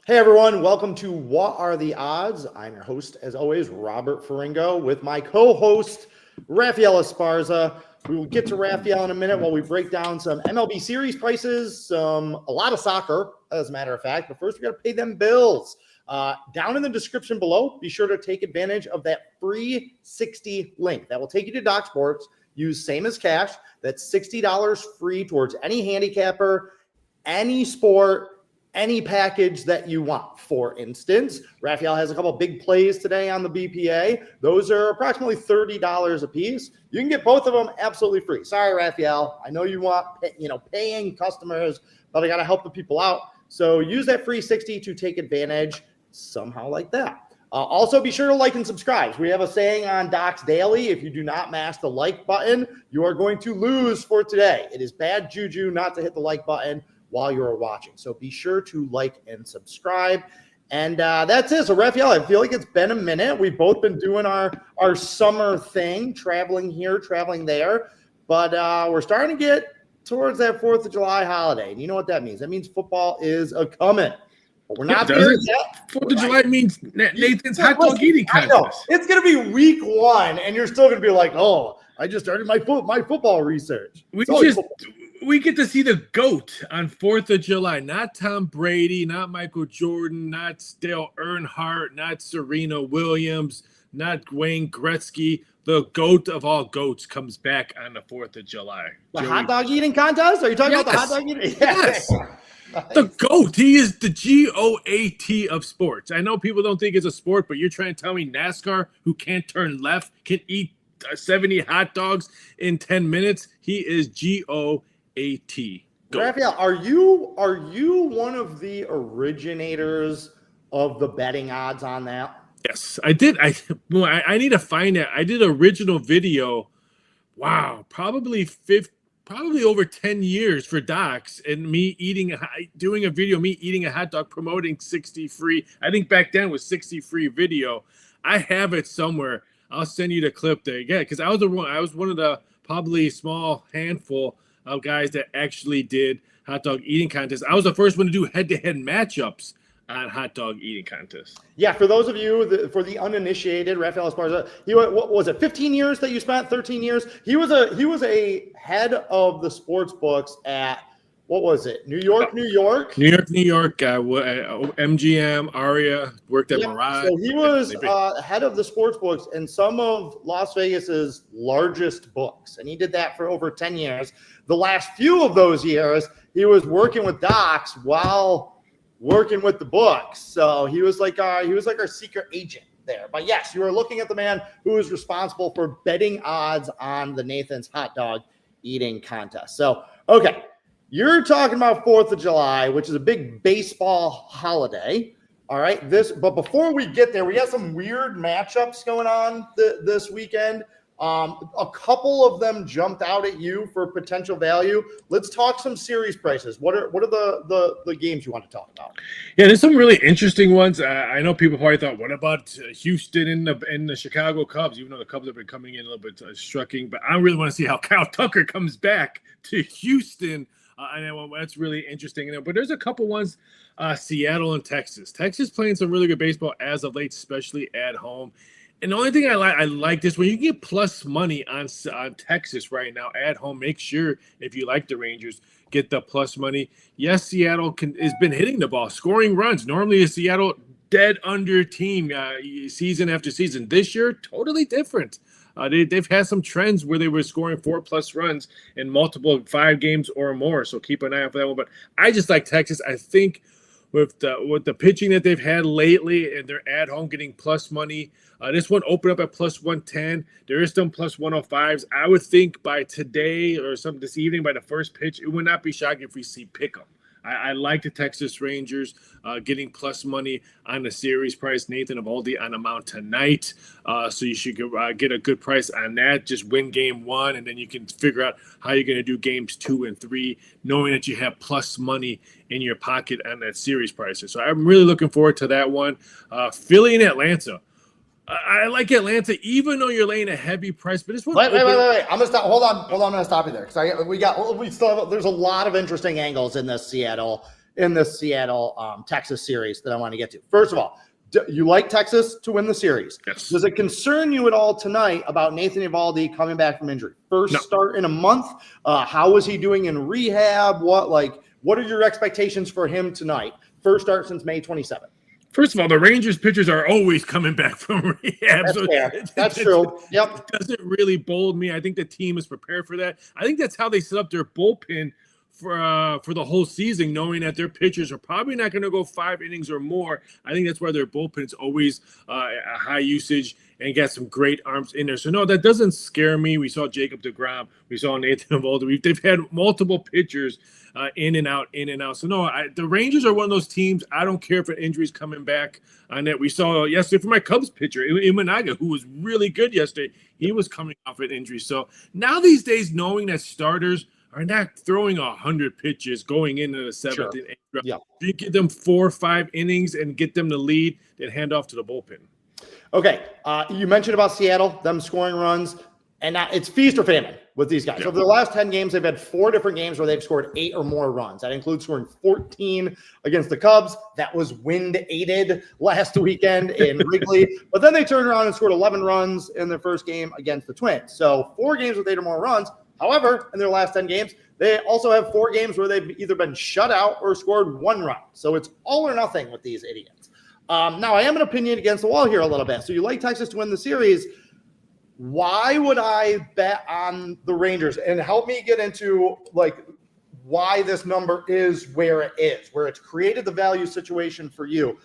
Hey everyone, welcome to What Are the Odds? I'm your host, as always, Robert Ferringo, with my co-host, Raphael Esparza. We will get to Raphael in a minute while we break down some MLB series prices, a lot of soccer, as a matter of fact. But first, we got to pay them bills. Down in the description below, be sure to take advantage of that free 60 link. That will take you to docsports. Use same as cash. That's $60 free towards any handicapper, any sport, any package that you want. For instance, Raphael has a couple big plays today on the BPA. Those are approximately $30 a piece. You can get both of them absolutely free. Sorry, Raphael. I know you want, paying customers, but I got to help the people out. So use that free 60 to take advantage somehow like that. Also, be sure to like and subscribe. We have a saying on Docs Daily: if you do not mash the like button, you are going to lose for today. It is bad juju not to hit the like button while you're watching. So be sure to like and subscribe. And that's it. So Raphael, I feel like it's been a minute. We've both been doing our summer thing, traveling here, traveling there. But we're starting to get towards that 4th of July holiday. And you know what that means? That means football is a-coming. But we're not there yet. 4th of July means Nathan's hot dog eating contest. It's going to be week 1, and you're still going to be like, oh, I just started my football research. We get to see the GOAT on 4th of July. Not Tom Brady, not Michael Jordan, not Dale Earnhardt, not Serena Williams, not Wayne Gretzky. The GOAT of all GOATs comes back on the 4th of July. Hot dog eating contest? Are you talking about the hot dog eating? Yes. Nice. The GOAT. He is the GOAT of sports. I know people don't think it's a sport, but you're trying to tell me NASCAR, who can't turn left, can eat 70 hot dogs in 10 minutes? He is GOAT. Raphael, are you one of the originators of the betting odds on that? Yes, I did. I need to find it. I did an original video. Wow, probably over 10 years for Docs, and me doing a video, me eating a hot dog, promoting 60 free. I think back then was 60 free video. I have it somewhere. I'll send you the clip there. Yeah, because I was one of the probably small handful of guys that actually did hot dog eating contests. I was the first one to do head-to-head matchups on hot dog eating contests. Yeah, for those of you, for the uninitiated, Raphael Esparza, what was it, 15 years that you spent, 13 years? He was a head of the sports books at, what was it, New York? New York. MGM, Aria, worked at Mirage. So he was head of the sports books in some of Las Vegas's largest books, and he did that for over 10 years. The last few of those years, he was working with Docs while working with the books. So he was like our secret agent there. But yes, you are looking at the man who is responsible for betting odds on the Nathan's hot dog eating contest. So, okay. You're talking about 4th of July, which is a big baseball holiday. All right. But before we get there, we got some weird matchups going on this weekend. A couple of them jumped out at you for potential value. Let's talk some series prices. What are the games you want to talk about? Yeah, there's some really interesting ones. I know people probably thought, what about Houston and the Chicago Cubs? Even though the Cubs have been coming in a little bit striking, but I really want to see how Kyle Tucker comes back to Houston. And that's really interesting. But there's a couple ones, Seattle and Texas. Texas playing some really good baseball as of late, especially at home. And the only thing I like this when you get plus money on Texas right now at home. Make sure if you like the Rangers, get the plus money. Yes, Seattle has been hitting the ball, scoring runs. Normally, a Seattle dead under team season after season. This year, totally different. They've had some trends where they were scoring 4+ runs in multiple 5 games or more. So keep an eye out for that one. But I just like Texas. I think with the pitching that they've had lately, and they're at home getting plus money. This one opened up at plus 110. There is some plus 105s. I would think by today or this evening, by the first pitch, it would not be shocking if we see pick 'em. I like the Texas Rangers getting plus money on the series price. Nathan Eovaldi on the mound tonight. So you should get a good price on that. Just win game 1, and then you can figure out how you're going to do games 2 and 3, knowing that you have plus money in your pocket on that series price. So I'm really looking forward to that one. Philly and Atlanta. I like Atlanta, even though you're laying a heavy price. But this one. Wait. I'm gonna stop. Hold on. I'm gonna stop you there because there's a lot of interesting angles in this Seattle in this Seattle Texas series that I want to get to. First of all, you like Texas to win the series. Yes. Does it concern you at all tonight about Nathan Eovaldi coming back from injury? First start in a month. How is he doing in rehab? What are your expectations for him tonight? First start since May 27th. First of all, the Rangers pitchers are always coming back from rehab. That's fair. That's true. Yep. It doesn't really bold me. I think the team is prepared for that. I think that's how they set up their bullpen for the whole season, knowing that their pitchers are probably not going to go 5 innings or more. I think that's why their bullpen is always a high usage and got some great arms in there. So, no, that doesn't scare me. We saw Jacob deGrom. We saw Nathan Eovaldi. They've had multiple pitchers in and out. So, no, the Rangers are one of those teams. I don't care if an injury is coming back on that. We saw yesterday for my Cubs pitcher, Imanaga, who was really good yesterday. He was coming off an injury. So, now these days, knowing that starters are not throwing 100 pitches going into the 7th and 8th round. Yeah. You get them 4 or 5 innings and get them the lead, then hand off to the bullpen. Okay, you mentioned about Seattle, them scoring runs, and now it's feast or famine with these guys. Yeah. Over the last 10 games, they've had 4 different games where they've scored 8 or more runs. That includes scoring 14 against the Cubs. That was wind-aided last weekend in Wrigley. But then they turned around and scored 11 runs in their first game against the Twins. So 4 games with 8 or more runs. However, in their last 10 games, they also have 4 games where they've either been shut out or scored 1 run. So it's all or nothing with these idiots. Now, I am an opinion against the wall here a little bit. So you like Texas to win the series. Why would I bet on the Rangers? And help me get into, why this number is where it is, where it's created the value situation for you.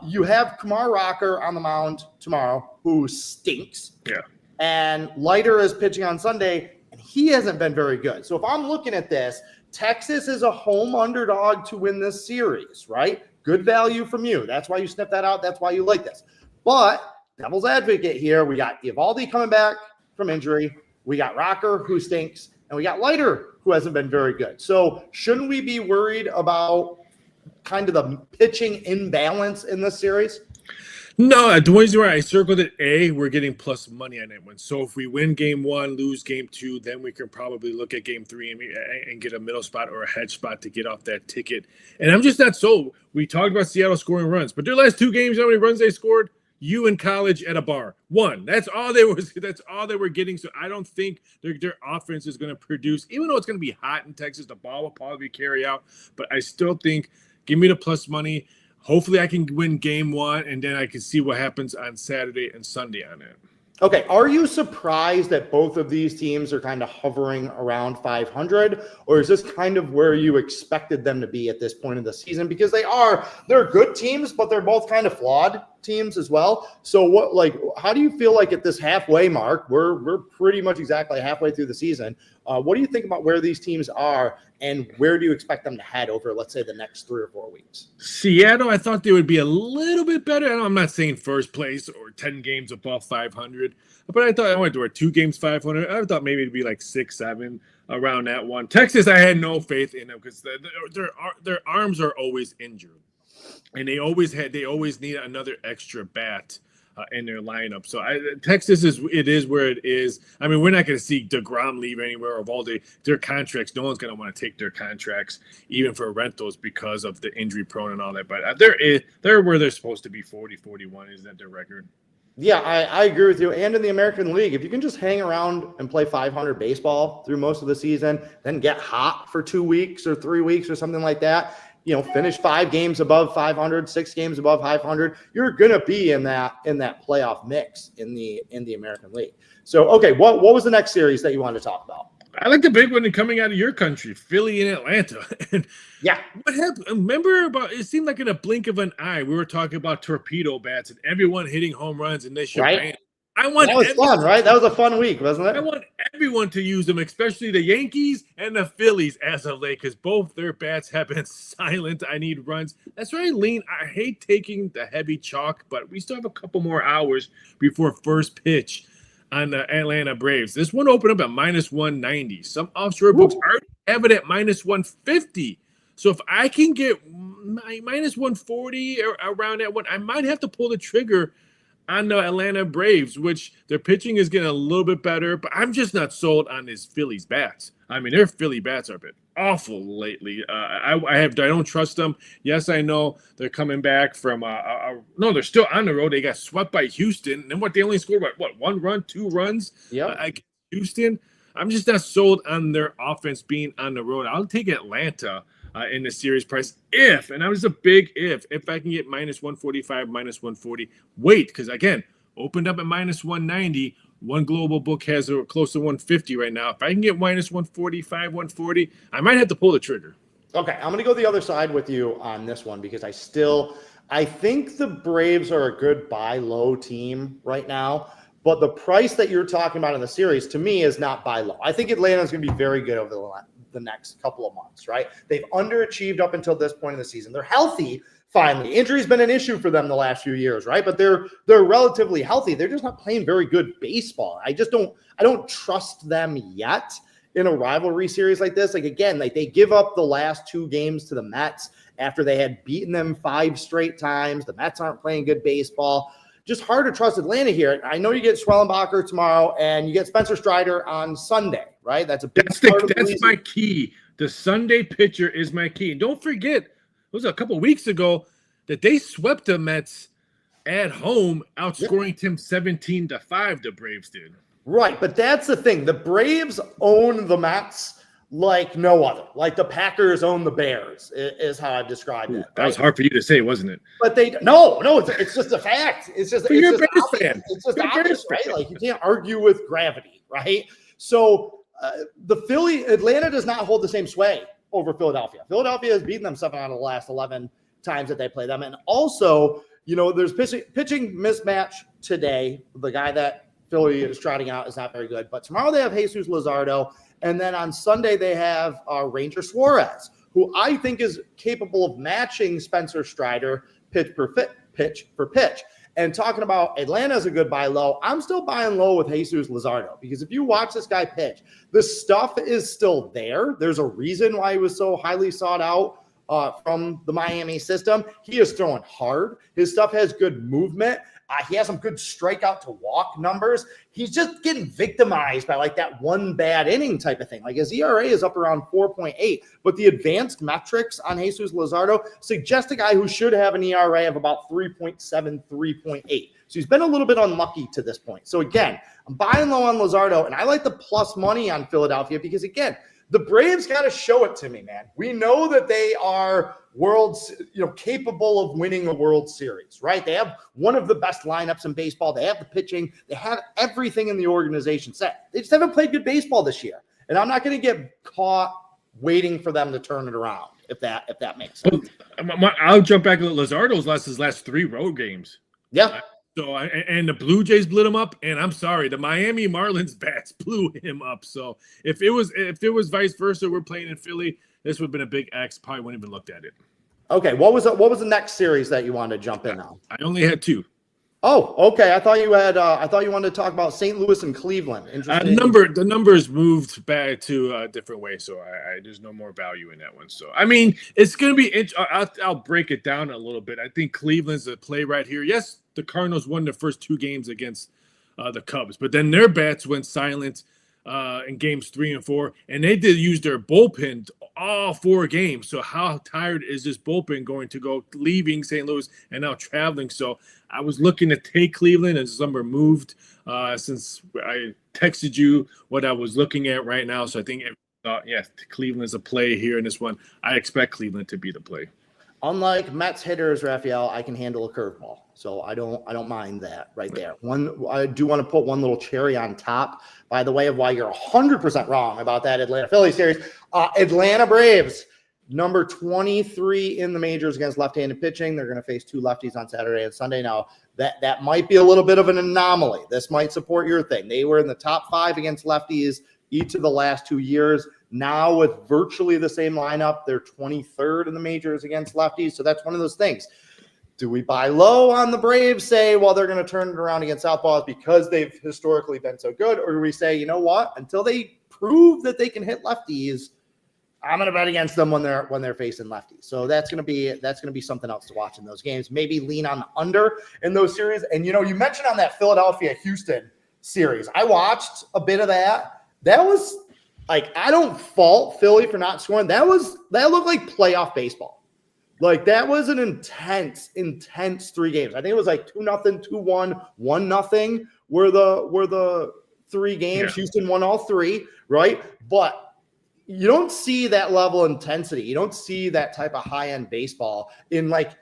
You have Kumar Rocker on the mound tomorrow, who stinks. Yeah. And Leiter is pitching on Sunday. He hasn't been very good. So if I'm looking at this, Texas is a home underdog to win this series, right? Good value from you. That's why you sniff that out. That's why you like this. But devil's advocate here, we got Eovaldi coming back from injury. We got Rocker, who stinks. And we got Leiter, who hasn't been very good. So shouldn't we be worried about kind of the pitching imbalance in this series? No, the reason why I circled it, we're getting plus money on that one. So if we win game 1, lose game 2, then we can probably look at game 3 and get a middle spot or a hedge spot to get off that ticket. And I'm just not sold. We talked about Seattle scoring runs, but their last 2 games, how many runs they scored? You in college at a bar. 1. That's all they were getting. So I don't think their offense is going to produce, even though it's going to be hot in Texas, the ball will probably carry out. But I still think, give me the plus money. Hopefully I can win game 1, and then I can see what happens on Saturday and Sunday on it. Okay, are you surprised that both of these teams are kind of hovering around 500, or is this kind of where you expected them to be at this point of the season? Because they're good teams, but they're both kind of flawed teams as well. So how do you feel like at this halfway mark, we're pretty much exactly halfway through the season. What do you think about where these teams are, and where do you expect them to head over, let's say, the next 3 or 4 weeks? Seattle, I thought they would be a little bit better. I'm not saying first place or 10 games above 500, but I thought I went to 2 games 500. I thought maybe it'd be like 6, 7 around that one. Texas, I had no faith in them because their arms are always injured, and they always need another extra bat in their lineup. So Texas is where it is. I mean, we're not going to see deGrom leave anywhere, or Eovaldi. Their contracts, no one's going to want to take their contracts, even for rentals, because of the injury prone and all that. But they're where they're supposed to be. 40-41 is that their record? Yeah, I agree with you. And in the American League, if you can just hang around and play 500 baseball through most of the season, then get hot for 2 weeks or 3 weeks or something like that, finish 5 games above 500, 6 games above 500, you're going to be in that playoff mix in the American League. So, okay, what was the next series that you wanted to talk about? I like the big one coming out of your country, Philly and Atlanta. And yeah. What happened? Remember it seemed like in a blink of an eye, we were talking about torpedo bats and everyone hitting home runs and they should ban. That was fun, right? That was a fun week, wasn't it? I want everyone to use them, especially the Yankees and the Phillies as of late, because both their bats have been silent. I need runs. That's right, Lean. I hate taking the heavy chalk, but we still have a couple more hours before first pitch on the Atlanta Braves. This one opened up at -190. Some offshore books already have it at -150. So if I can get -140 or around that one, I might have to pull the trigger on the Atlanta Braves, which their pitching is getting a little bit better, but I'm just not sold on these Phillies bats. I mean, their Philly bats are a bit awful lately. I don't trust them. Yes, I know they're coming back from no, they're still on the road. They got swept by Houston. And then they only scored what 1 run, 2 runs against Houston. I'm just not sold on their offense being on the road. I'll take Atlanta in the series price and that was a big if I can get minus 145, minus 140. Wait, because again, opened up at minus 190. One global book has a close to 150 right now. If I can get minus 145, 140, I might have to pull the trigger. Okay, I'm going to go the other side with you on this one because I think the Braves are a good buy low team right now, but the price that you're talking about in the series to me is not buy low. I think Atlanta is going to be very good over the next couple of months, right? They've underachieved up until this point in the season. They're healthy. Finally, injury's been an issue for them the last few years, right? But they're relatively healthy. They're just not playing very good baseball. I don't trust them yet in a rivalry series like this. Like again, like they give up the last 2 games to the Mets after they had beaten them 5 straight times. The Mets aren't playing good baseball. Just hard to trust Atlanta here. I know you get Schwellenbacher tomorrow and you get Spencer Strider on Sunday, right? That's a big that's my key. The Sunday pitcher is my key. And don't forget, it was a couple of weeks ago that they swept the Mets at home, outscoring them 17-5. The Braves did. Right, but that's the thing. The Braves own the Mets like no other. Like the Packers own the Bears is how I've described it. That was hard for you to say, wasn't it? But it's just a fact. It's just you're it's a just Bears fan. It's just obvious, right? Like you can't argue with gravity, right? So Atlanta does not hold the same sway over Philadelphia. Philadelphia has beaten them 7 out of the last 11 times that they play them. And also, there's pitching mismatch today. The guy that Philly is trotting out is not very good. But tomorrow they have Jesus Luzardo. And then on Sunday they have Ranger Suarez, who I think is capable of matching Spencer Strider pitch for pitch. And talking about Atlanta as a good buy low, I'm still buying low with Jesus Luzardo because if you watch this guy pitch, the stuff is still there. There's a reason why he was so highly sought out from the Miami system. He is throwing hard. His stuff has good movement. He has some good strikeout to walk numbers. He's just getting victimized by like that one bad inning type of thing. Like his ERA is up around 4.8, but the advanced metrics on Jesus Luzardo suggest a guy who should have an ERA of about 3.7, 3.8. So he's been a little bit unlucky to this point. So again, I'm buying low on Luzardo, and I like the plus money on Philadelphia because again, the Braves got to show it to me, man. We know that they are capable of winning a World Series, right? They have one of the best lineups in baseball. They have the pitching. They have everything in the organization set. They just haven't played good baseball this year. And I'm not going to get caught waiting for them to turn it around, if that makes sense. I'll jump back to Luzardo's his last 3 road games. Yeah. And the Blue Jays blew him up, and I'm sorry, the Miami Marlins bats blew him up. So if it was vice versa, we're playing in Philly, this would have been a big X. Probably wouldn't even looked at it. Okay, what was the next series that you wanted to jump in on? I only had 2. Oh, okay. I thought you wanted to talk about St. Louis and Cleveland. Interesting. The numbers moved back to a different way, so there's no more value in that one. So I mean, it's going to be. I'll break it down a little bit. I think Cleveland's a play right here. Yes, the Cardinals won the first 2 games against the Cubs, but then their bats went silent in games 3 and 4, and they did use their bullpen all 4 games. So how tired is this bullpen going to go leaving St. Louis and now traveling? So I was looking to take Cleveland, and this number moved since I texted you what I was looking at right now. So I think, Cleveland's a play here in this one. I expect Cleveland to be the play. Unlike Mets hitters, Raphael, I can handle a curveball, so I don't mind that right there. I do want to put one little cherry on top, by the way, of why you're 100% wrong about that Atlanta Philly series. Atlanta Braves, number 23 in the majors against left-handed pitching. They're going to face 2 lefties on Saturday and Sunday. Now, that might be a little bit of an anomaly. This might support your thing. They were in the top 5 against lefties each of the last 2 years. Now with virtually the same lineup, they're 23rd in the majors against lefties. So that's one of those things. Do we buy low on the Braves, say, well, they're going to turn it around against southpaws because they've historically been so good? Or do we say, you know what, until they prove that they can hit lefties, I'm going to bet against them when they're facing lefties. So that's going to be something else to watch in those games. Maybe lean on the under in those series. And, you mentioned on that Philadelphia-Houston series, I watched a bit of that. That was Like, I don't fault Philly for not scoring. That looked like playoff baseball. Like, that was an intense 3 games. I think it was like 2-0, 2-1, 1-0 were the 3 games. Yeah. Houston won all 3, right? But you don't see that level of intensity. You don't see that type of high-end baseball in, like,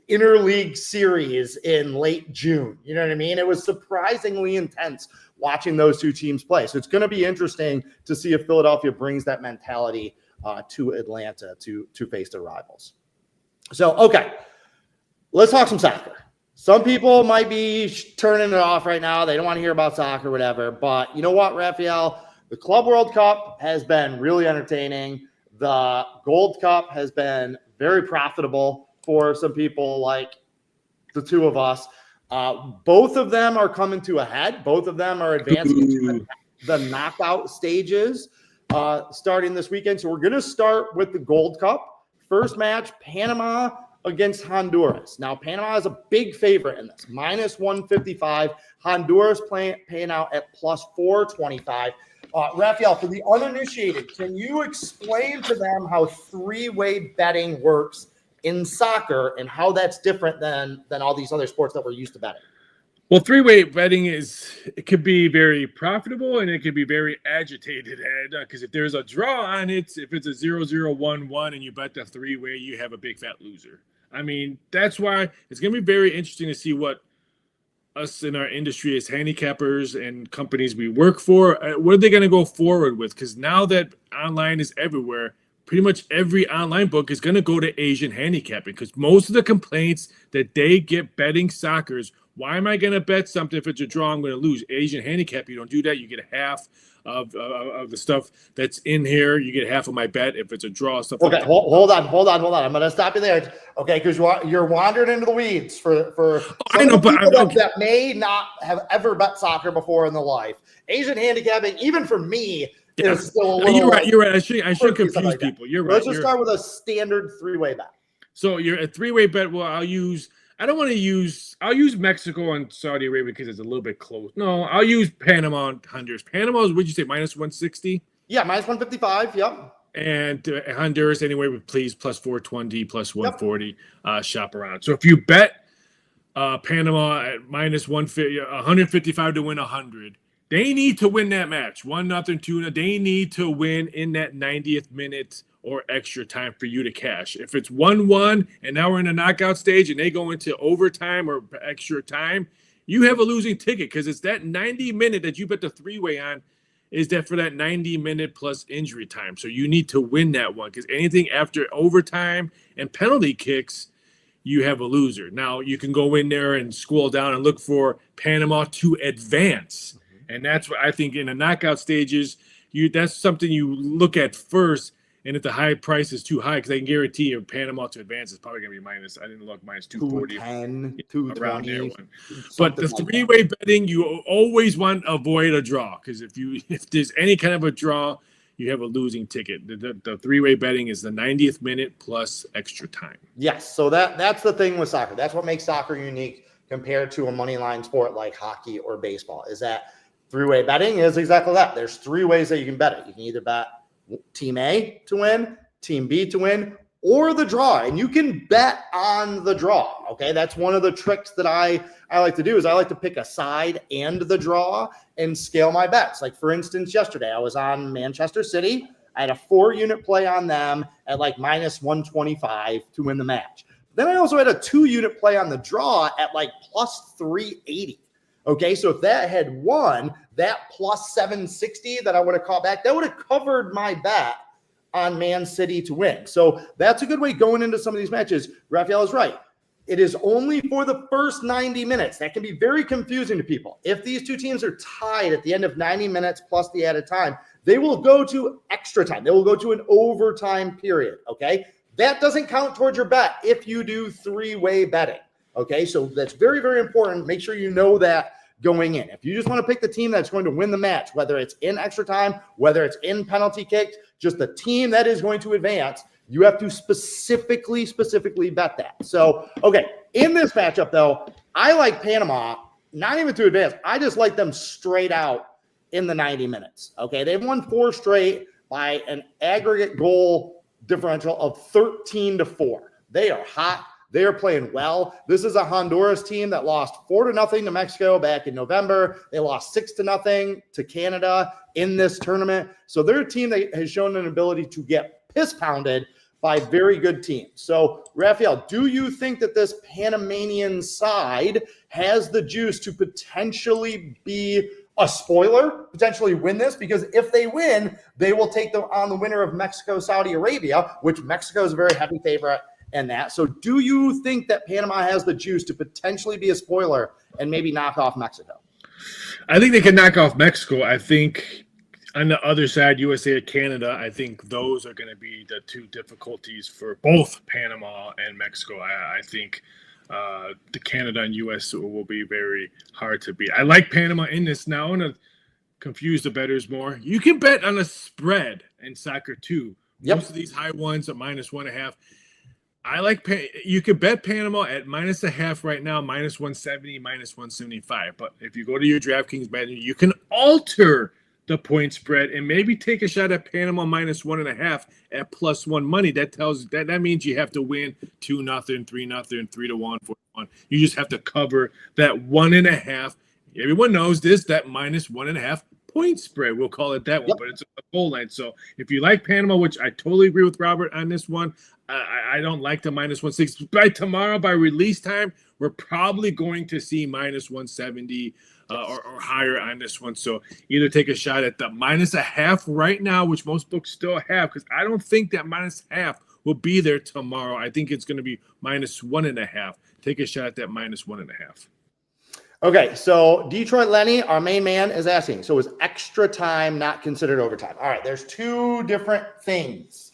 interleague series in late June. You know what I mean? It was surprisingly intense watching those 2 teams play. So it's going to be interesting to see if Philadelphia brings that mentality to Atlanta to face their rivals. So, okay, let's talk some soccer. Some people might be turning it off right now. They don't want to hear about soccer or whatever. But you know what, Raphael? The Club World Cup has been really entertaining. The Gold Cup has been very profitable for some people like the 2 of us. Both of them are coming to a head. Both of them are advancing into the knockout stages starting this weekend. So we're going to start with the Gold Cup. First match, Panama against Honduras. Now, Panama is a big favorite in this, -155. Honduras paying out at +425. Raphael, for the uninitiated, can you explain to them how 3-way betting works in soccer and how that's different than all these other sports that we're used to betting? Well, 3-way betting it could be very profitable and it could be very agitated, because if there's a draw on it, if it's a 0-0-1-1 and you bet the 3-way, you have a big fat loser. I mean, that's why it's going to be very interesting to see what us in our industry as handicappers and companies we work for, what are they going to go forward with? Because now that online is everywhere, pretty much every online book is going to go to Asian handicapping, because most of the complaints that they get betting soccer is, why am I going to bet something if it's a draw? I'm going to lose. Asian handicap, you don't do that. You get half of the stuff that's in here. You get half of my bet if it's a draw. Stuff. Okay, like hold on. I'm going to stop you there. Okay, because you're wandering into the weeds for I know, but people that may not have ever bet soccer before in their life. Asian handicapping, even for me, is still a little. You're right. I should confuse people. You're right. Let's just start with a standard 3-way bet. So you're a 3-way bet. Well, I'll use Mexico and Saudi Arabia because it's a little bit close. No, I'll use Panama and Honduras. Panama is, what'd you say, -160? Yeah, -155. Yep. And Honduras, anyway, please, +420, +140. Shop around. So if you bet Panama at -150, 155 to win 100, they need to win that match. 1-0, 2-0. They need to win in that 90th minute or extra time for you to cash. If it's 1-1 and now we're in a knockout stage and they go into overtime or extra time, you have a losing ticket, because it's that 90-minute that you bet the 3-way on is that for that 90-minute plus injury time. So you need to win that one, because anything after overtime and penalty kicks, you have a loser. Now you can go in there and scroll down and look for Panama to advance. And that's what I think in the knockout stages, that's something you look at first. And if the high price is too high, because I can guarantee you Panama to advance is probably going to be -240, 210, around 220. there one. But the 3-way betting, you always want to avoid a draw, because if there's any kind of a draw, you have a losing ticket. The 3-way betting is the 90th minute plus extra time. Yes, so that's the thing with soccer. That's what makes soccer unique compared to a money line sport like hockey or baseball, is that 3-way betting is exactly that. There's 3 ways that you can bet it. You can either bet Team A to win, Team B to win, or the draw. And you can bet on the draw. Okay. That's one of the tricks that I like to do, is I like to pick a side and the draw and scale my bets. Like, for instance, yesterday I was on Manchester City. I had a 4-unit play on them at like -125 to win the match. Then I also had a 2-unit play on the draw at like +380. Okay, so if that had won, that +760 that I would have caught back, that would have covered my bet on Man City to win. So that's a good way going into some of these matches. Raphael is right. It is only for the first 90 minutes. That can be very confusing to people. If these 2 teams are tied at the end of 90 minutes plus the added time, they will go to extra time. They will go to an overtime period, okay? That doesn't count towards your bet if you do 3-way betting, okay? So that's very, very important. Make sure you know that going in. If you just want to pick the team that's going to win the match, whether it's in extra time, whether it's in penalty kicks, just the team that is going to advance, you have to specifically bet that. So, okay, in this matchup, though, I like Panama, not even to advance. I just like them straight out in the 90 minutes. Okay, they've won 4 straight by an aggregate goal differential of 13-4. They are hot. They are playing well. This is a Honduras team that lost 4-0 to Mexico back in November. They lost 6-0 to Canada in this tournament. So they're a team that has shown an ability to get piss pounded by very good teams. So, Raphael, do you think that this Panamanian side has the juice to potentially be a spoiler, potentially win this? Because if they win, they will take on the winner of Mexico, Saudi Arabia, which Mexico is a very heavy favorite in that. So do you think that Panama has the juice to potentially be a spoiler and maybe knock off Mexico? I think they can knock off Mexico. I think on the other side, USA or Canada, I think those are going to be the 2 difficulties for both Panama and Mexico. I think the Canada and US will be very hard to beat. I like Panama in this now. I want to confuse the bettors more. You can bet on a spread in soccer too. Yep. Most of these high ones at -1.5. I like you could bet Panama at -0.5 right now, -170, -175. But if you go to your DraftKings bet, you can alter the point spread and maybe take a shot at Panama -1.5 at +1 money. That means you have to win 2-0, 3-0, 3-1, 4-1. You just have to cover that 1.5. Everyone knows this, that -1.5 point spread. We'll call it that one, but it's a goal line. So if you like Panama, which I totally agree with Robert on this one, I don't like the -160. By tomorrow, by release time, we're probably going to see -170 or higher on this one. So either take a shot at the -0.5 right now, which most books still have, because I don't think that -0.5 will be there tomorrow. I think it's going to be -1.5. Take a shot at that -1.5. Okay, so Detroit Lenny, our main man, is asking, so is extra time not considered overtime? All right, there's 2 different things.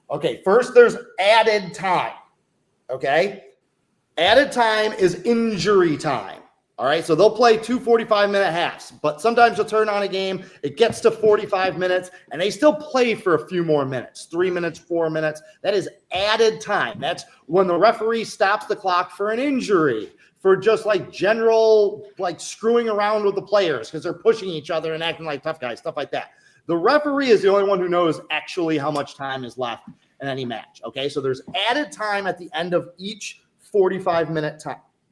Okay, first there's added time. Okay, added time is injury time. All right, so they'll play 2 45-minute halves, but sometimes you'll turn on a game, it gets to 45 minutes, and they still play for a few more minutes, 3 minutes, 4 minutes. That is added time. That's when the referee stops the clock for an injury, for just like general, like screwing around with the players because they're pushing each other and acting like tough guys, stuff like that. The referee is the only one who knows actually how much time is left in any match. Okay, so there's added time at the end of each 45-minute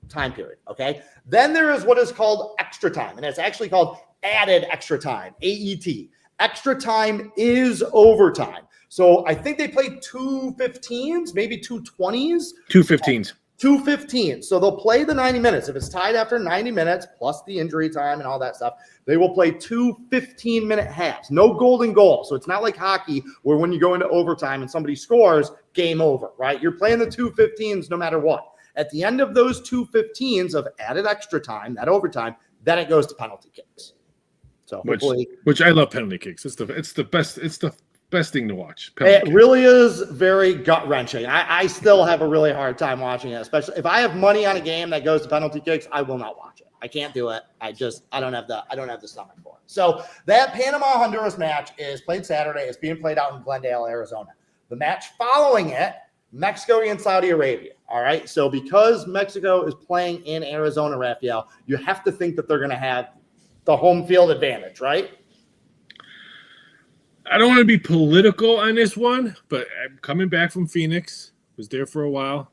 time period. Okay, then there is what is called extra time, and it's actually called added extra time, AET. Extra time is overtime. So I think they played 2 15s, maybe 2 20s. 2 15s. 2 15s. So they'll play the 90 minutes. If it's tied after 90 minutes, plus the injury time and all that stuff, they will play 2 15-minute halves. No golden goal. So it's not like hockey where when you go into overtime and somebody scores, game over, right? You're playing the 2 15s no matter what. At the end of those 2 15s of added extra time, that overtime, then it goes to penalty kicks. So which I love penalty kicks. It's the best thing to watch. It really is very gut-wrenching. I still have a really hard time watching it, especially if I have money on a game that goes to penalty kicks. I will not watch it. I can't do it. I don't have the stomach for it. So that Panama-Honduras match is played Saturday. It's being played out in Glendale, Arizona. The match following it, Mexico against Saudi Arabia. All right. So because Mexico is playing in Arizona, Raphael, you have to think that they're going to have the home field advantage, right? I don't want to be political on this one, but I'm coming back from Phoenix. Was there for a while.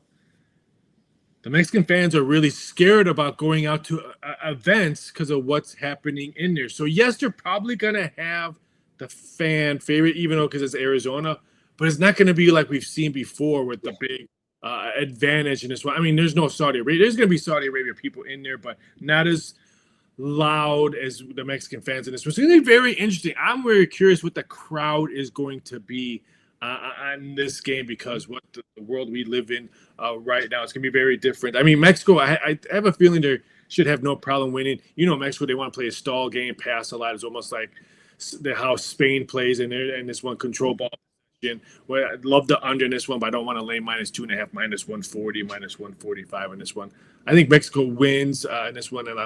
The Mexican fans are really scared about going out to events because of what's happening in there. So, yes, they're probably going to have the fan favorite, even though because it's Arizona, but it's not going to be like we've seen before with the big advantage in this one. I mean, there's no Saudi Arabia. There's going to be Saudi Arabia people in there, but not as loud as the Mexican fans in this one. So it's going to be very interesting. I'm very curious what the crowd is going to be on this game because what the world we live in right now, it's going to be very different. I mean, Mexico, I have a feeling they should have no problem winning. You know, Mexico, they want to play a stall game, pass a lot. It's almost like how Spain plays in there, and this one control ball. Well, I'd love the under in this one, but I don't want to lay -2.5, -140, -145 in this one. I think Mexico wins in this one, and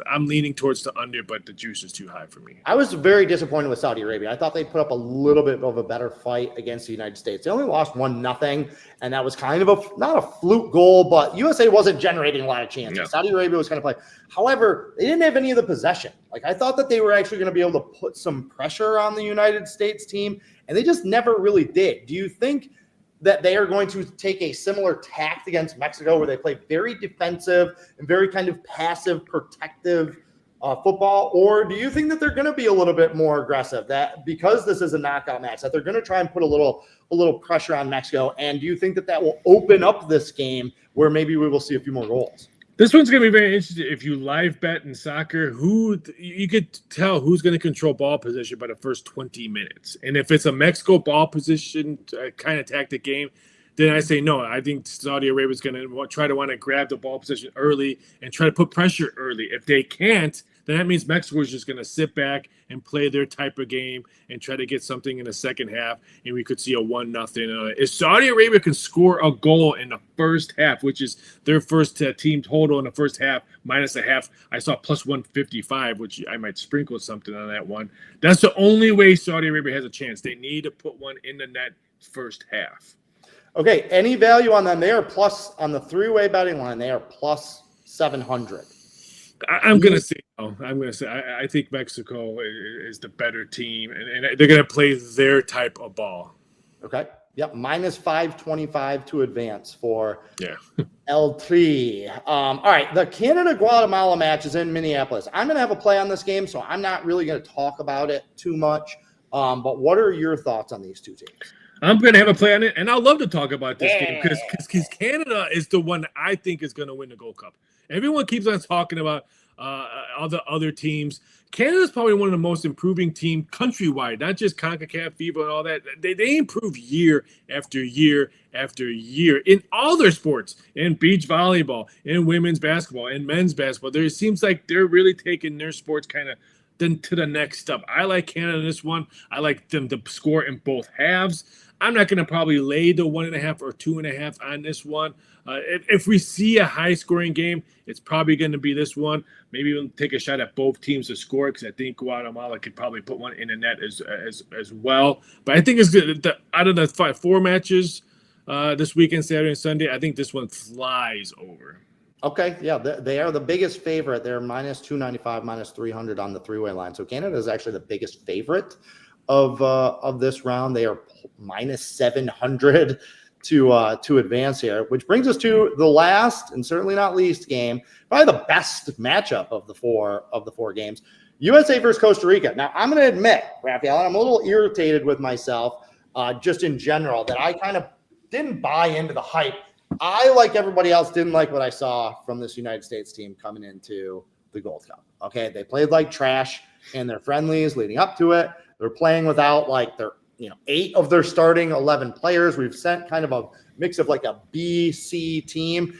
I'm leaning towards the under, but the juice is too high for me. I was very disappointed with Saudi Arabia. I thought they put up a little bit of a better fight against the United States. They only lost 1-0, and that was kind of not a fluke goal, but USA wasn't generating a lot of chances. No. Saudi Arabia was kind of playing. However, they didn't have any of the possession. Like, I thought that they were actually going to be able to put some pressure on the United States team, and they just never really did. Do you think that they are going to take a similar tact against Mexico, where they play very defensive and very kind of passive, protective football? Or do you think that they're going to be a little bit more aggressive, that because this is a knockout match, that they're going to try and put a little pressure on Mexico? And do you think that that will open up this game where maybe we will see a few more goals? This one's going to be very interesting. If you live bet in soccer, you could tell who's going to control ball position by the first 20 minutes. And if it's a Mexico ball position kind of tactic game, then I say no. I think Saudi Arabia is going to try to want to grab the ball position early and try to put pressure early. If they can't, then that means Mexico is just going to sit back and play their type of game and try to get something in the second half, and we could see a 1-0. If Saudi Arabia can score a goal in the first half, which is their first team total in the first half, minus a half, I saw plus 155, which I might sprinkle something on that one. That's the only way Saudi Arabia has a chance. They need to put one in the net first half. Okay, any value on them? They are plus on the three-way betting line. They are plus 700. I'm going to say no. I'm going to say I think Mexico is the better team, and they're going to play their type of ball. Okay. Yep. Minus 525 to advance for yeah. L3. All right. The Canada-Guatemala match is in Minneapolis. I'm going to have a play on this game, so I'm not really going to talk about it too much. But what are your thoughts on these two teams? I'm going to have a play on it, and I'll love to talk about this game because Canada is the one that I think is going to win the Gold Cup. Everyone keeps on talking about all the other teams. Canada is probably one of the most improving teams countrywide, not just CONCACAF, FIBA, and all that. They improve year after year after year in all their sports, in beach volleyball, in women's basketball, in men's basketball. It seems like they're really taking their sports kind of to the next step. I like Canada in this one. I like them to score in both halves. I'm not going to probably lay the 1.5 or 2.5 on this one. If we see a high-scoring game, it's probably going to be this one. Maybe we'll take a shot at both teams to score because I think Guatemala could probably put one in the net as well. But I think it's good. Out of the 4 matches this weekend, Saturday and Sunday, I think this one flies over. Okay, yeah, they are the biggest favorite. They're minus 295, minus 300 on the three-way line. So Canada is actually the biggest favorite of this round. They are minus 700 to advance here, which brings us to the last and certainly not least game, probably the best matchup of the four games. USA versus Costa Rica. Now, I'm going to admit, Raphael, I'm a little irritated with myself just in general that I kind of didn't buy into the hype. I, like everybody else, didn't like what I saw from this United States team coming into the Gold Cup. Okay, they played like trash in their friendlies leading up to it. They're playing without like their 8 of their starting 11 players. We've sent kind of a mix of like a B, C team.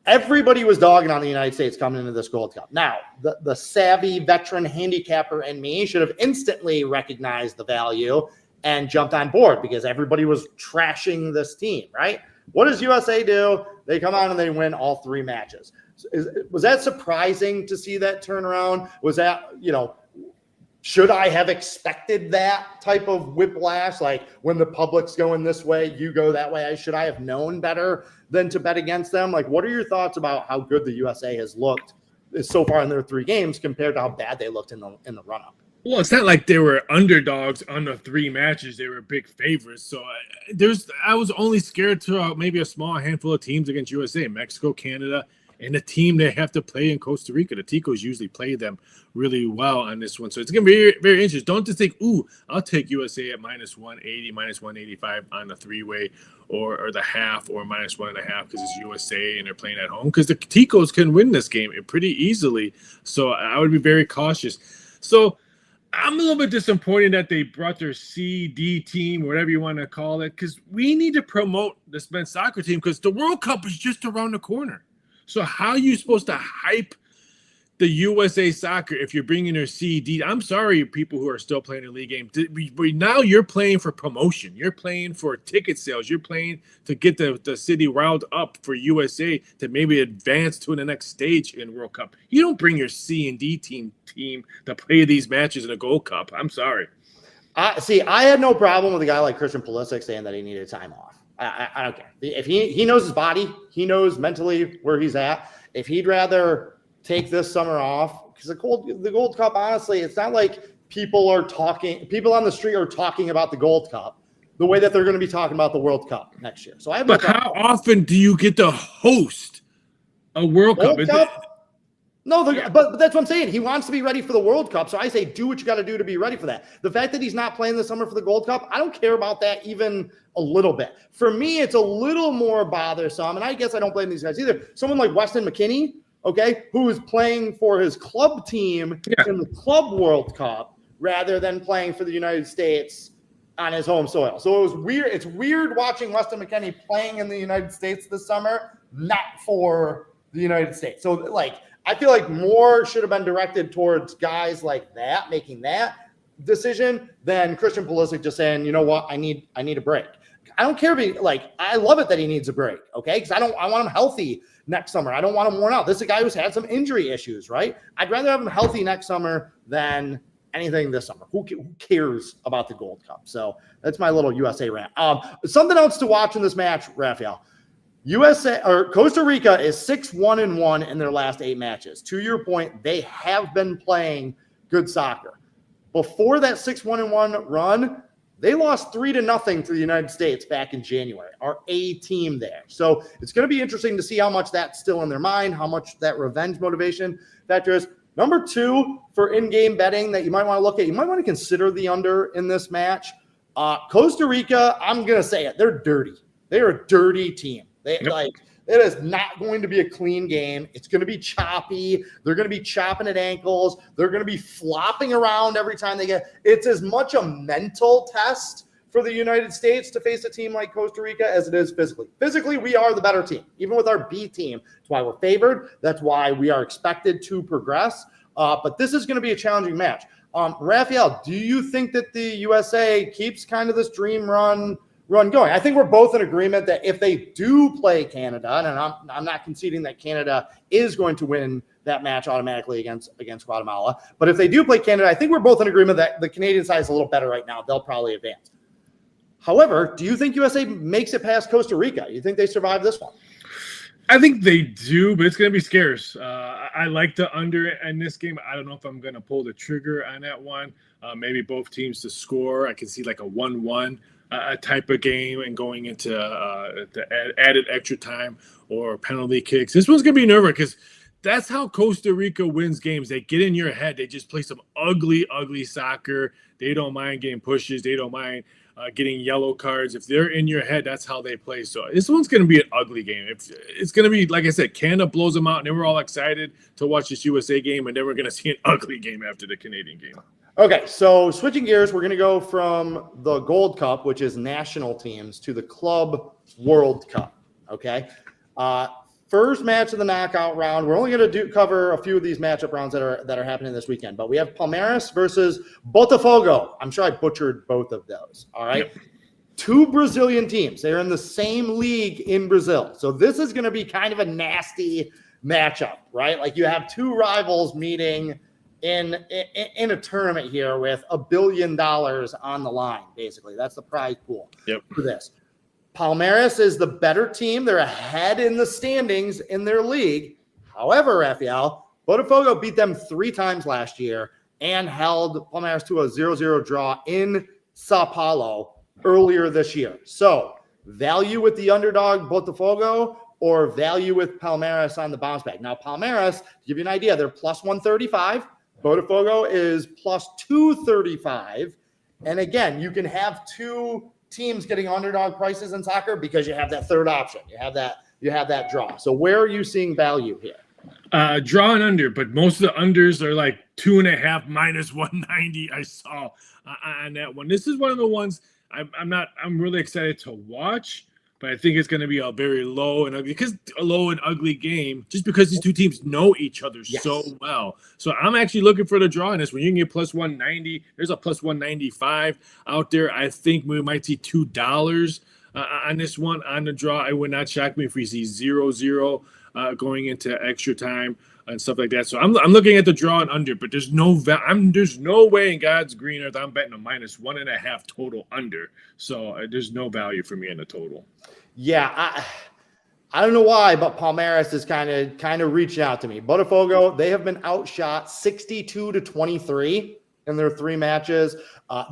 Everybody was dogging on the United States coming into this Gold Cup. Now, the savvy veteran handicapper and me should have instantly recognized the value and jumped on board because everybody was trashing this team, right? What does USA do? They come out and they win all 3 matches. Was that surprising to see that turnaround? Was that, should I have expected that type of whiplash? Like when the public's going this way, you go that way. Should I have known better than to bet against them? Like, what are your thoughts about how good the USA has looked so far in their 3 games compared to how bad they looked in the run-up? Well, it's not like they were underdogs on the 3 matches. They were big favorites. So I was only scared to maybe a small handful of teams against USA, Mexico, Canada, and the team they have to play in Costa Rica. The Ticos usually play them really well on this one. So it's going to be very, very interesting. Don't just think, I'll take USA at minus 180, minus 185 on the 3-way or the half or minus 1.5 because it's USA and they're playing at home. Because the Ticos can win this game pretty easily. So I would be very cautious. So I'm a little bit disappointed that they brought their CD team, whatever you want to call it, because we need to promote this men's soccer team because the World Cup is just around the corner. So how are you supposed to hype the USA Soccer, if you're bringing their CD, I'm sorry, people who are still playing the league game. Now you're playing for promotion. You're playing for ticket sales. You're playing to get the city riled up for USA to maybe advance to the next stage in World Cup. You don't bring your C and D team to play these matches in a Gold Cup. I'm sorry. See, I had no problem with a guy like Christian Pulisic saying that he needed time off. I don't care. If he knows his body, he knows mentally where he's at. If he'd rather take this summer off, because the Gold Cup, honestly, it's not like people on the street are talking about the Gold Cup the way that they're going to be talking about the World Cup next year. So I have no problem. How often do you get to host a World Cup? No, but that's what I'm saying. He wants to be ready for the World Cup. So I say, do what you got to do to be ready for that. The fact that he's not playing this summer for the Gold Cup, I don't care about that even a little bit. For me, it's a little more bothersome, and I guess I don't blame these guys either. Someone like Weston McKennie, okay, who is playing for his club team in the Club World Cup rather than playing for the United States on his home soil. So it was weird. It's weird watching Weston McKennie playing in the United States this summer, not for the United States. So, I feel like more should have been directed towards guys like that, making that decision, than Christian Pulisic just saying, you know what, I need a break. I don't care if I love it that he needs a break, okay? Because I want him healthy next summer. I don't want him worn out. This is a guy who's had some injury issues, right? I'd rather have him healthy next summer than anything this summer. Who cares about the Gold Cup? So that's my little USA rant. Something else to watch in this match, Raphael. Costa Rica is 6-1-1 in their last 8 matches. To your point, they have been playing good soccer. Before that 6-1-1 run, they lost 3-0 to the United States back in January, our A team there. So it's going to be interesting to see how much that's still in their mind, how much that revenge motivation factor is. Number 2 for in-game betting that you might want to look at, you might want to consider the under in this match. Costa Rica, I'm going to say it, they're dirty. They're a dirty team. It is not going to be a clean game. It's going to be choppy. They're going to be chopping at ankles. They're going to be flopping around every time they get. It's as much a mental test for the United States to face a team like Costa Rica as it is physically. Physically, we are the better team, even with our B team. That's why we're favored. That's why we are expected to progress. But this is going to be a challenging match. Raphael, do you think that the USA keeps kind of this dream run going? I think we're both in agreement that if they do play Canada, and I'm not conceding that Canada is going to win that match automatically against Guatemala, but if they do play Canada, I think we're both in agreement that the Canadian side is a little better right now. They'll probably advance. However, do you think USA makes it past Costa Rica? You think they survive this one? I think they do, but it's going to be scarce. I like the under in this game. I don't know if I'm going to pull the trigger on that one. Maybe both teams to score. I can see like a 1-1. Type of game and going into the added extra time or penalty kicks. This one's going to be nervous because that's how Costa Rica wins games. They get in your head. They just play some ugly, ugly soccer. They don't mind getting pushes. They don't mind getting yellow cards. If they're in your head, that's how they play. So this one's going to be an ugly game. It's going to be, like I said, Canada blows them out, and then we're all excited to watch this USA game, and then we're going to see an ugly game after the Canadian game. Okay, so switching gears, we're going to go from the Gold Cup, which is national teams, to the Club World Cup, okay? First match of the knockout round. We're only going to cover a few of these matchup rounds that are happening this weekend, but we have Palmeiras versus Botafogo. I'm sure I butchered both of those, all right? Yep. 2 Brazilian teams. They're in the same league in Brazil. So this is going to be kind of a nasty matchup, right? Like you have 2 rivals meeting in a tournament here with $1 billion on the line, basically. That's the prize pool for this. Palmeiras is the better team. They're ahead in the standings in their league. However, Raphael, Botafogo beat them 3 times last year and held Palmeiras to a 0-0 draw in Sao Paulo earlier this year. So, value with the underdog Botafogo or value with Palmeiras on the bounce back. Now, Palmeiras, to give you an idea, they're plus 135. Botafogo is plus 235. And again, you can have 2 teams getting underdog prices in soccer because you have that third option. You have that draw. So where are you seeing value here? Draw and under, but most of the unders are like 2.5 minus 190. I saw on that one. This is one of the ones I'm really excited to watch, but I think it's going to be a very low and ugly game, just because these two teams know each other so well. So I'm actually looking for the draw in this one. You can get plus 190. There's a plus 195 out there. I think we might see $2 on this one on the draw. It would not shock me if we see 0-0 going into extra time and stuff like that. So I'm looking at the draw and under, but there's no way in God's green earth I'm betting a minus 1.5 total under. So there's no value for me in the total. Yeah, I don't know why, but Palmeiras is kind of reaching out to me. Botafogo, they have been outshot 62-23 in their 3 matches.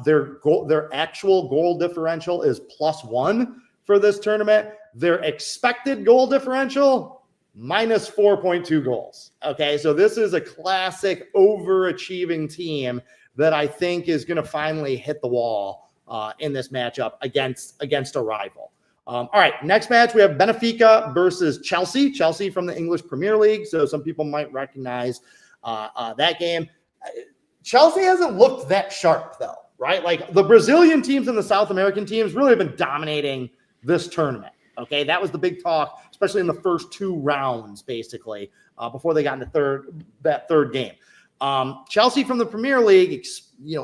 Their actual goal differential is +1 for this tournament. Their expected goal differential minus 4.2 goals. Okay, so this is a classic overachieving team that I think is going to finally hit the wall in this matchup against a rival. All right, next match we have Benfica versus Chelsea. Chelsea from the English Premier League, so some people might recognize that game. Chelsea hasn't looked that sharp though, right? Like the Brazilian teams and the South American teams really have been dominating this tournament. Okay, that was the big talk, especially in the first 2 rounds, basically, before they got into that third game. Chelsea from the Premier League,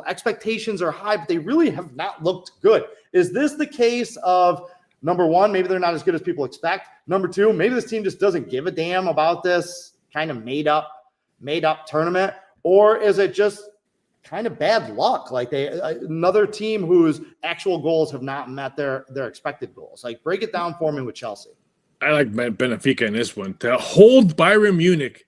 expectations are high, but they really have not looked good. Is this the case of, number one, maybe they're not as good as people expect? Number 2, maybe this team just doesn't give a damn about this kind of made up tournament? Or is it just kind of bad luck? Like another team whose actual goals have not met their expected goals. Like, break it down for me with Chelsea. I like Benfica in this one to hold Bayern Munich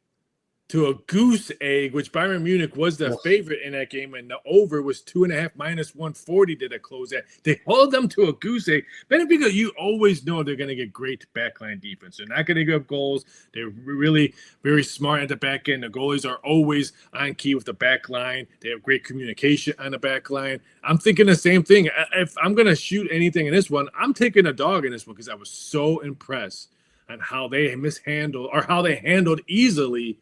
to a goose egg, which Bayern Munich was the favorite in that game, and the over was 2.5 minus 140 did it close at. They hold them to a goose egg. Benfica, you always know they're going to get great backline defense. They're not going to give up goals. They're really very smart at the back end. The goalies are always on key with the back line. They have great communication on the back line. I'm thinking the same thing. If I'm going to shoot anything in this one, I'm taking a dog in this one because I was so impressed on how they handled easily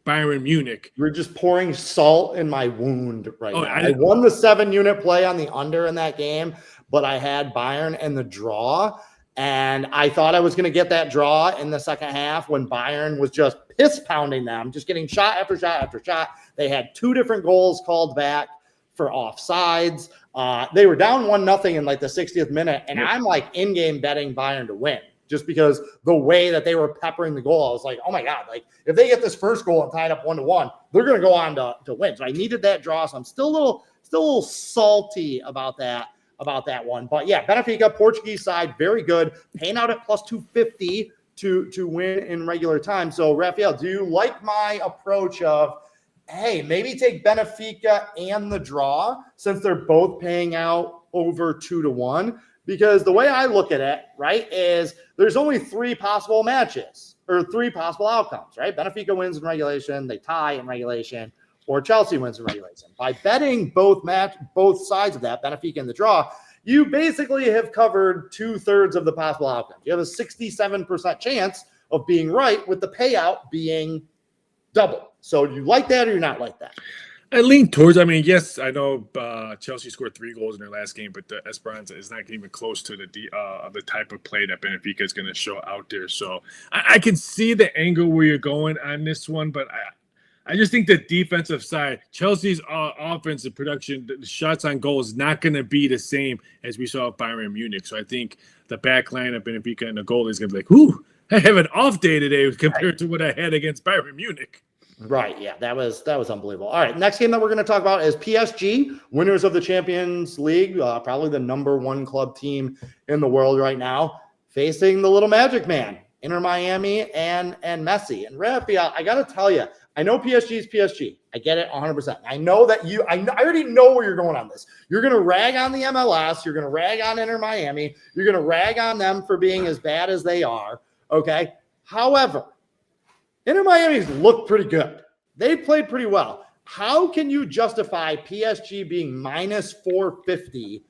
Bayern Munich. You're just pouring salt in my wound right now. I won the 7-unit play on the under in that game, but I had Bayern and the draw, and I thought I was going to get that draw in the second half when Bayern was just piss-pounding them, just getting shot after shot after shot. They had 2 different goals called back for offsides. They were down 1-0 in like the 60th minute, and I'm like in-game betting Bayern to win. Just because the way that they were peppering the goal, I was like, oh my God, like if they get this first goal and tie it up 1-1, they're going to go on to win. So I needed that draw. So I'm still a little salty about that one. But yeah, Benfica, Portuguese side, very good. Paying out at plus 250 to win in regular time. So Raphael, do you like my approach of, hey, maybe take Benfica and the draw since they're both paying out over 2-1? Because the way I look at it, right, is there's only 3 possible matches or 3 possible outcomes, right? Benfica wins in regulation, they tie in regulation, or Chelsea wins in regulation. By betting both sides of that, Benfica and the draw, you basically have covered 2/3 of the possible outcomes. You have a 67% chance of being right with the payout being double. So do you like that or you not like that? I lean towards, yes, I know Chelsea scored 3 goals in their last game, but the Esperanza is not even close to the type of play that Benfica is going to show out there. So I can see the angle where you're going on this one, but I just think the defensive side, Chelsea's offensive production, the shots on goal is not going to be the same as we saw at Bayern Munich. So I think the back line of Benfica and the goalie is going to be like, ooh, I have an off day today compared to what I had against Bayern Munich. Right. Yeah, that was unbelievable. All right. Next game that we're going to talk about is PSG, winners of the Champions League, probably the number 1 club team in the world right now, facing the little magic man, Inter Miami and Messi. And Raphael, I got to tell you, I know PSG is PSG. I get it 100%. I know that I already know where you're going on this. You're going to rag on the MLS. You're going to rag on Inter Miami. You're going to rag on them for being as bad as they are. Okay. However, Inter Miami's looked pretty good. They played pretty well. How can you justify PSG being minus 450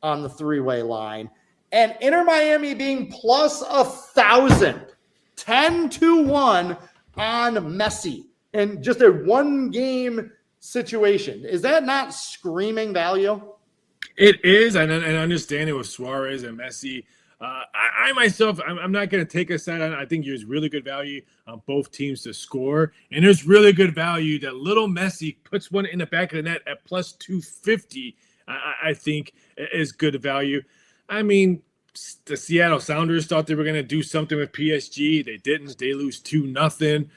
on the 3-way line and Inter Miami being plus 1,000, 10-1 on Messi in just a 1-game situation? Is that not screaming value? It is, and I understand it with Suarez and Messi I myself, I'm not going to take a side on it. I think there's really good value on both teams to score. And there's really good value that little Messi puts one in the back of the net at plus 250, I think is good value. I mean, the Seattle Sounders thought they were going to do something with PSG. They didn't. They lose 2-0.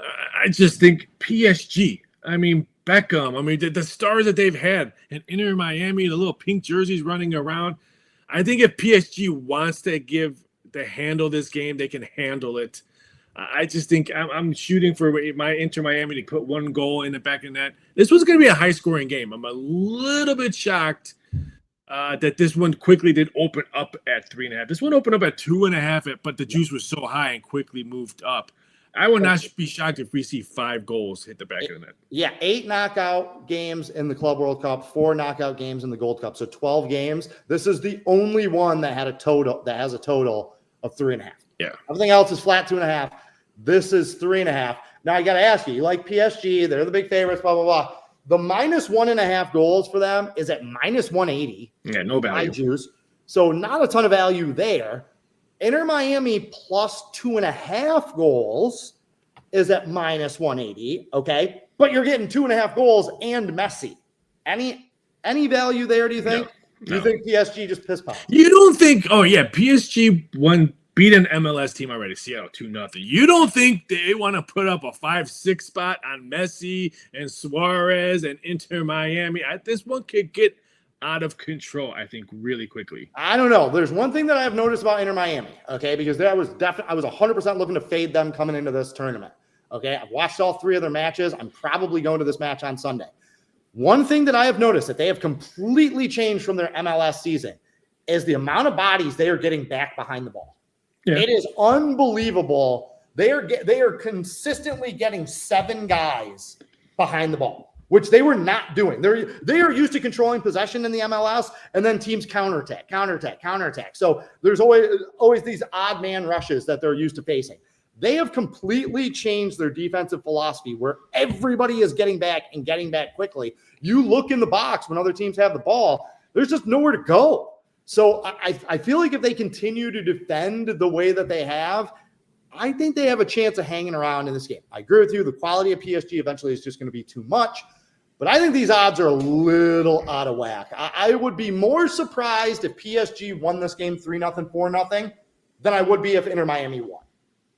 I just think PSG, I mean, Beckham, I mean, the stars that they've had, and Inter Miami, the little pink jerseys running around. I think if PSG wants to handle this game, they can handle it. I just think I'm shooting for my Inter Miami to put one goal in the back of the net. This was going to be a high-scoring game. I'm a little bit shocked that this one quickly did open up at 3.5. This one opened up at 2.5, but the juice was so high and quickly moved up. I would not be shocked if we see 5 goals hit the back of the net. Yeah, 8 knockout games in the Club World Cup, 4 knockout games in the Gold Cup, so 12 games. This is the only one that has a total of 3.5. Yeah, everything else is flat 2.5. This is 3.5. Now I got to ask you like PSG? They're the big favorites. Blah blah blah. The minus 1.5 goals for them is at minus 180. Yeah, no value. Juice. So not a ton of value there. Inter Miami plus 2.5 goals is at minus 180. Okay. But you're getting 2.5 goals and Messi. Any value there, do you think? No. Do you think PSG just piss pop? You don't think, oh yeah, PSG beat an MLS team already, Seattle 2-0. You don't think they want to put up a 5-6 spot on Messi and Suarez and Inter Miami? This one could get out of control, I think, really quickly. I don't know. There's one thing that I've noticed about Inter Miami, okay, because I was 100% looking to fade them coming into this tournament. Okay, I've watched all 3 of their matches. I'm probably going to this match on Sunday. One thing that I have noticed that they have completely changed from their MLS season is the amount of bodies they are getting back behind the ball. Yeah. It is unbelievable. They are consistently getting 7 guys behind the ball, which they were not doing. They are used to controlling possession in the MLS, and then teams counterattack. So there's always these odd man rushes that they're used to facing. They have completely changed their defensive philosophy where everybody is getting back and getting back quickly. You look in the box when other teams have the ball, there's just nowhere to go. So I feel like if they continue to defend the way that they have, I think they have a chance of hanging around in this game. I agree with you. The quality of PSG eventually is just going to be too much. But I think these odds are a little out of whack. I would be more surprised if PSG won this game 3-0, 4-0 than I would be if Inter Miami won.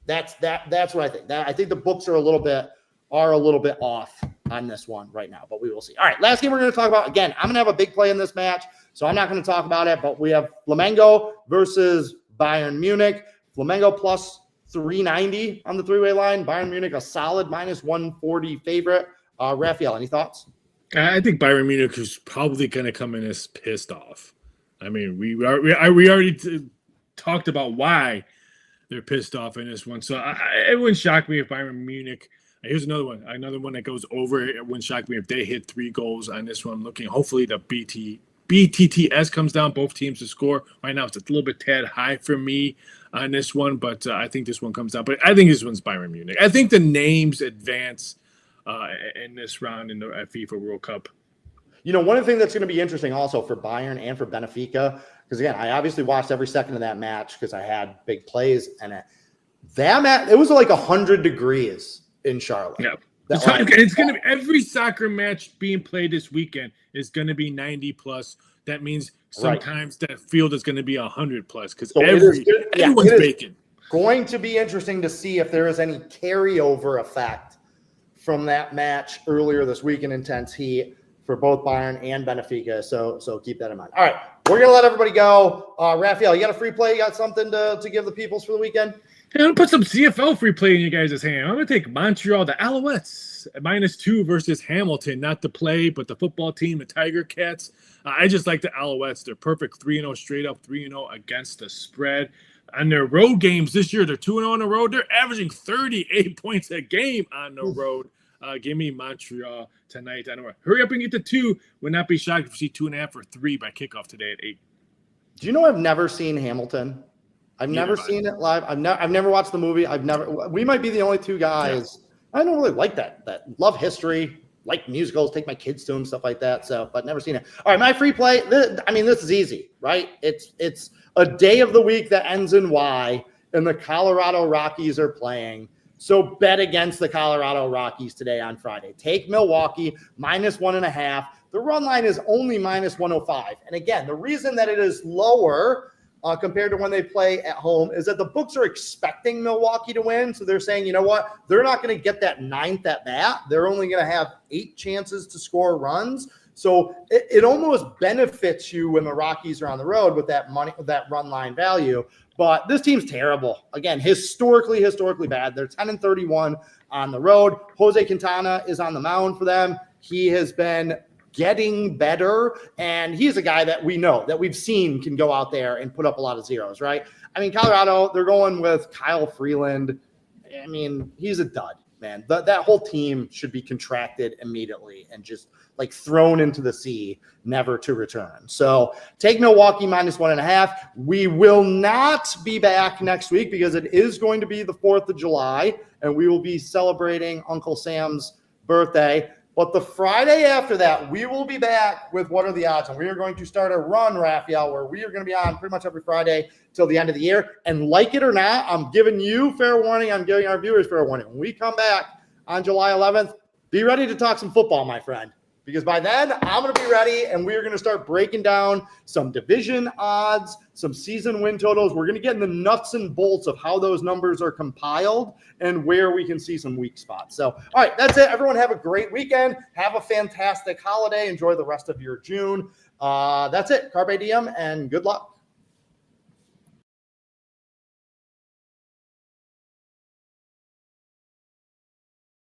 That's what I think. I think the books are a little bit off on this one right now, but we will see. All right, last game we're going to talk about. Again, I'm going to have a big play in this match, so I'm not going to talk about it, but we have Flamengo versus Bayern Munich. Flamengo plus 390 on the 3-way line. Bayern Munich, a solid minus 140 favorite. Raphael, any thoughts? I think Bayern Munich is probably going to come in as pissed off. I mean, we already talked about why they're pissed off in this one. So it wouldn't shock me if Bayern Munich. Here's another one that goes over. It wouldn't shock me if they hit 3 goals on this one. Looking, hopefully the BTTS comes down. Both teams to score. Right now, it's a little bit tad high for me on this one, but I think this one comes down. But I think this one's Bayern Munich. I think the names advance in this round in the FIFA World Cup. You know, one of the things that's going to be interesting also for Bayern and for Benfica, because again, I obviously watched every second of that match because I had big plays in it. It was like 100 degrees in Charlotte. Yeah. It's going to be every soccer match being played this weekend is going to be 90 plus. That means sometimes that field is going to be 100 plus because everyone's baking. Going to be interesting to see if there is any carryover effect from that match earlier this week in intense heat for both Bayern and Benfica. So keep that in mind. All right, we're going to let everybody go. Raphael, you got a free play? You got something to give the peoples for the weekend? Yeah, I'm going to put some CFL free play in you guys' hand. I'm going to take Montreal, the Alouettes, -2 versus Hamilton. Not the play, but the football team, the Tiger Cats. I just like the Alouettes. They're perfect 3-0 straight up, 3-0 against the spread. On their road games this year, they're 2-0 on the road. They're averaging 38 points a game on the road. Give me Montreal tonight. I don't know. Hurry up and get to 2. Would not be shocked if you see 2.5 or 3 by kickoff today at 8. Do you know I've never seen Hamilton? I've never seen it live. I've never watched the movie. We might be the only 2 guys. Yeah. I don't really like that. Love history. like musicals, take my kids to them, stuff like that. So, but never seen it. All right, my free play. This is easy, right? It's a day of the week that ends in Y, and the Colorado Rockies are playing. So bet against the Colorado Rockies today on Friday. Take Milwaukee -1.5. The run line is only -105. And again, the reason that it is lower compared to when they play at home is that the books are expecting Milwaukee to win. So they're saying, you know what? They're not going to get that 9th at bat. They're only going to have 8 chances to score runs. So it almost benefits you when the Rockies are on the road with that money, with that run line value. But this team's terrible. Again, historically bad. They're 10-31 on the road. Jose Quintana is on the mound for them. He has been getting better, and he's a guy that we know, that we've seen can go out there and put up a lot of zeros, right? I mean, Colorado, they're going with Kyle Freeland. I mean, he's a dud, man. That whole team should be contracted immediately and just like thrown into the sea, never to return. So take Milwaukee -1.5. We will not be back next week because it is going to be the 4th of July, and we will be celebrating Uncle Sam's birthday. But the Friday after that, we will be back with What Are the Odds? And we are going to start a run, Raphael, where we are going to be on pretty much every Friday till the end of the year. And like it or not, I'm giving you fair warning. I'm giving our viewers fair warning. When we come back on July 11th, be ready to talk some football, my friend. Because by then, I'm going to be ready, and we're going to start breaking down some division odds, some season win totals. We're going to get in the nuts and bolts of how those numbers are compiled and where we can see some weak spots. So, all right, that's it. Everyone have a great weekend. Have a fantastic holiday. Enjoy the rest of your June. That's it. Carpe diem, and good luck.